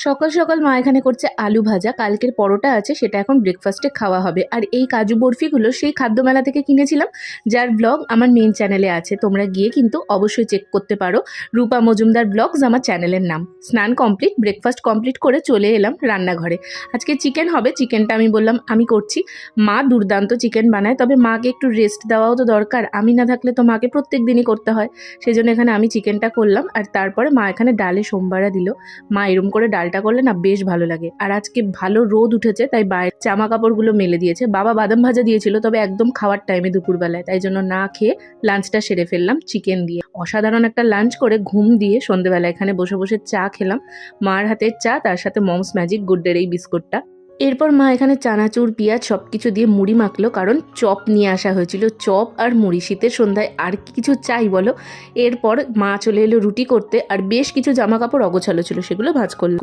সকাল সকাল মা এখানে করছে আলু ভাজা, কালকের পরোটা আছে সেটা এখন ব্রেকফাস্টে খাওয়া হবে। আর এই কাজু বরফিগুলো সেই খাদ্যমেলা থেকে কিনেছিলাম, যার ব্লগ আমার মেন চ্যানেলে আছে, তোমরা গিয়ে কিন্তু অবশ্যই চেক করতে পারো। রূপা মজুমদার ব্লগস আমার চ্যানেলের নাম। স্নান কমপ্লিট, ব্রেকফাস্ট কমপ্লিট করে চলে এলাম রান্নাঘরে। আজকে চিকেন হবে, চিকেনটা আমি বললাম আমি করছি। মা দুর্দান্ত চিকেন বানায়, তবে মাকে একটু রেস্ট দেওয়াও তো দরকার, আমি না থাকলে তো মাকে প্রত্যেক দিনই করতে হয়। সেই জন্য এখানে আমি চিকেনটা করলাম, আর তারপরে মা এখানে ডালে সোমবারা দিল। মা এরম করে ডালটা করলে না বেশ ভালো লাগে। আর আজকে ভালো রোদ উঠেছে, তাই বাইরে জামা কাপড়গুলো মেলে দিয়েছে। বাবা বাদাম ভাজা দিয়েছিল, তবে একদম খাওয়ার টাইমে দুপুরবেলায়, তাই জন্য না খেয়ে লাঞ্চটা সেরে ফেললাম চিকেন দিয়ে। অসাধারণ একটা লাঞ্চ করে ঘুম দিয়ে সন্ধ্যেবেলা এখানে বসে বসে চা খেলাম, মার হাতের চা, তার সাথে মমস ম্যাজিক গুডের এই বিস্কুটটা। এরপর মা এখানে চানাচুর পেঁয়াজ সব কিছু দিয়ে মুড়ি মাখলো, কারণ চপ নিয়ে আসা হয়েছিল। চপ আর মুড়ি, শীতের সন্ধ্যায় আর কিছু চাই বলো। এরপর মা চলে এলো রুটি করতে, আর বেশ কিছু জামা কাপড় অগোছালো ছিল, সেগুলো ভাঁজ করলো।